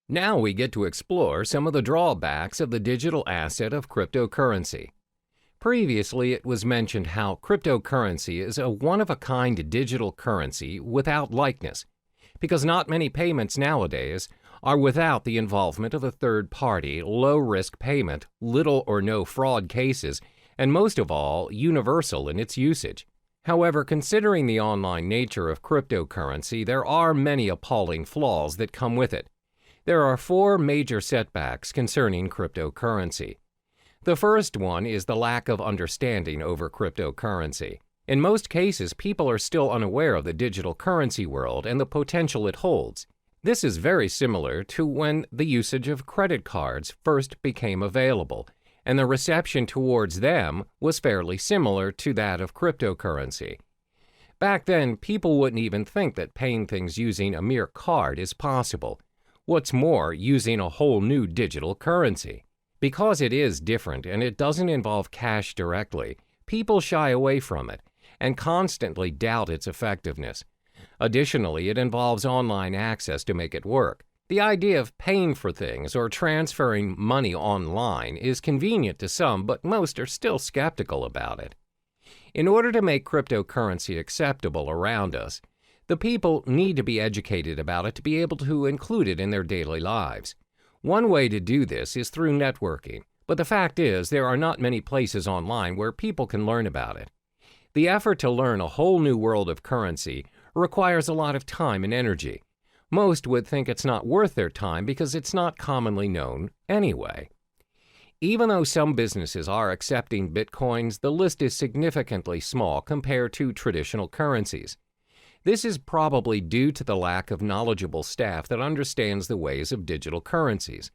Now we get to explore some of the drawbacks of the digital asset of cryptocurrency. Previously, it was mentioned how cryptocurrency is a one-of-a-kind digital currency without likeness, because not many payments nowadays are without the involvement of a third-party, low-risk payment, little or no fraud cases, and most of all, universal in its usage. However, considering the online nature of cryptocurrency, there are many appalling flaws that come with it. There are four major setbacks concerning cryptocurrency. The first one is the lack of understanding over cryptocurrency. In most cases, people are still unaware of the digital currency world and the potential it holds. This is very similar to when the usage of credit cards first became available, and the reception towards them was fairly similar to that of cryptocurrency. Back then, people wouldn't even think that paying things using a mere card is possible. What's more, using a whole new digital currency. Because it is different and it doesn't involve cash directly, people shy away from it and constantly doubt its effectiveness. Additionally, it involves online access to make it work. The idea of paying for things or transferring money online is convenient to some, but most are still skeptical about it. In order to make cryptocurrency acceptable around us, the people need to be educated about it to be able to include it in their daily lives. One way to do this is through networking, but the fact is there are not many places online where people can learn about it. The effort to learn a whole new world of currency requires a lot of time and energy. Most would think it's not worth their time because it's not commonly known anyway. Even though some businesses are accepting bitcoins, the list is significantly small compared to traditional currencies. This is probably due to the lack of knowledgeable staff that understands the ways of digital currencies.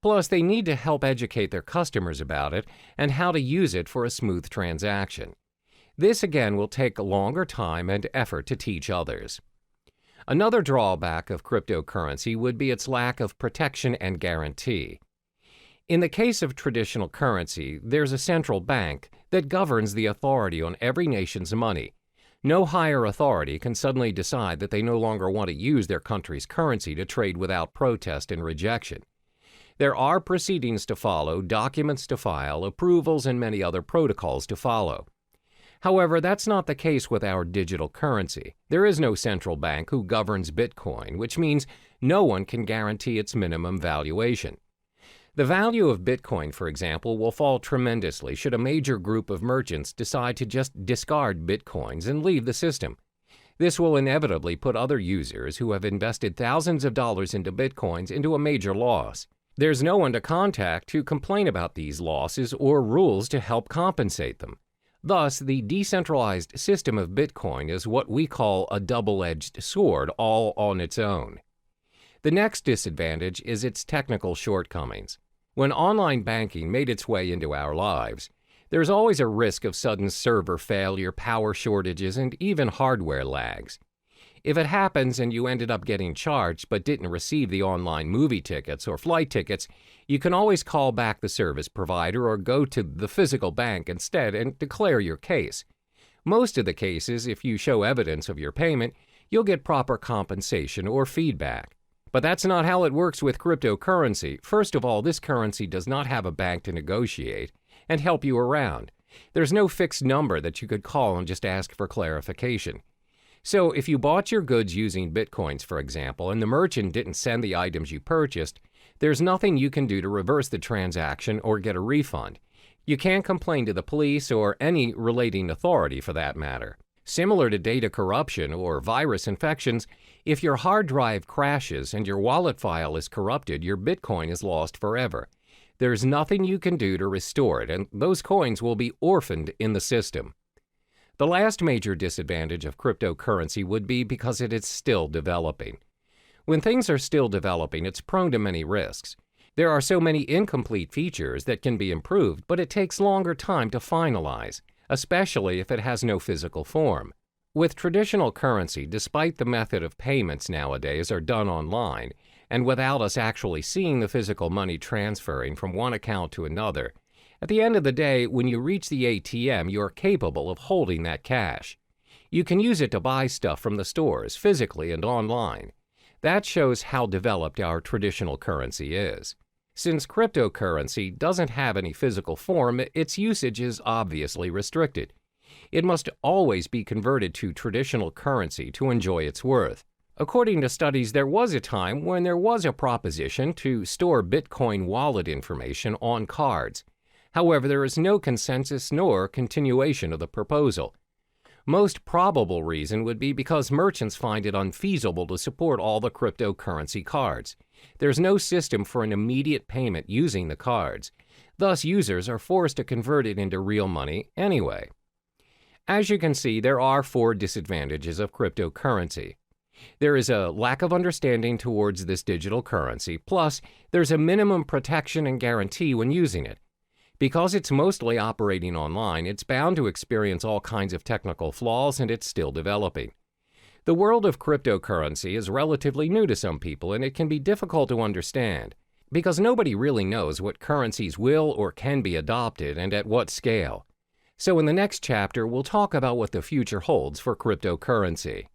Plus, they need to help educate their customers about it and how to use it for a smooth transaction. This again will take a longer time and effort to teach others. Another drawback of cryptocurrency would be its lack of protection and guarantee. In the case of traditional currency, there's a central bank that governs the authority on every nation's money. No higher authority can suddenly decide that they no longer want to use their country's currency to trade without protest and rejection. There are proceedings to follow, documents to file, approvals, and many other protocols to follow. However, that's not the case with our digital currency. There is no central bank who governs Bitcoin, which means no one can guarantee its minimum valuation. The value of Bitcoin, for example, will fall tremendously should a major group of merchants decide to just discard Bitcoins and leave the system. This will inevitably put other users who have invested thousands of dollars into Bitcoins into a major loss. There's no one to contact to complain about these losses or rules to help compensate them. Thus, the decentralized system of Bitcoin is what we call a double-edged sword all on its own. The next disadvantage is its technical shortcomings. When online banking made its way into our lives, there's always a risk of sudden server failure, power shortages, and even hardware lags. If it happens and you ended up getting charged but didn't receive the online movie tickets or flight tickets, you can always call back the service provider or go to the physical bank instead and declare your case. Most of the cases, if you show evidence of your payment, you'll get proper compensation or feedback. But that's not how it works with cryptocurrency. First of all, this currency does not have a bank to negotiate and help you around. There's no fixed number that you could call and just ask for clarification. So if you bought your goods using Bitcoins, for example, and the merchant didn't send the items you purchased, there's nothing you can do to reverse the transaction or get a refund. You can't complain to the police or any relating authority for that matter. Similar to data corruption or virus infections, if your hard drive crashes and your wallet file is corrupted, your Bitcoin is lost forever. There's nothing you can do to restore it, and those coins will be orphaned in the system. The last major disadvantage of cryptocurrency would be because it is still developing. When things are still developing, it's prone to many risks. There are so many incomplete features that can be improved, but it takes longer time to finalize, especially if it has no physical form. With traditional currency, despite the method of payments nowadays are done online, and without us actually seeing the physical money transferring from one account to another, at the end of the day, when you reach the ATM, you are capable of holding that cash. You can use it to buy stuff from the stores, physically and online. That shows how developed our traditional currency is. Since cryptocurrency doesn't have any physical form, its usage is obviously restricted. It must always be converted to traditional currency to enjoy its worth. According to studies, there was a time when there was a proposition to store Bitcoin wallet information on cards. However, there is no consensus nor continuation of the proposal. Most probable reason would be because merchants find it unfeasible to support all the cryptocurrency cards. There's no system for an immediate payment using the cards. Thus, users are forced to convert it into real money anyway. As you can see, there are 4 disadvantages of cryptocurrency. There is a lack of understanding towards this digital currency, plus there's a minimum protection and guarantee when using it. Because it's mostly operating online, it's bound to experience all kinds of technical flaws, and it's still developing. The world of cryptocurrency is relatively new to some people, and it can be difficult to understand, because nobody really knows what currencies will or can be adopted and at what scale. So in the next chapter, we'll talk about what the future holds for cryptocurrency.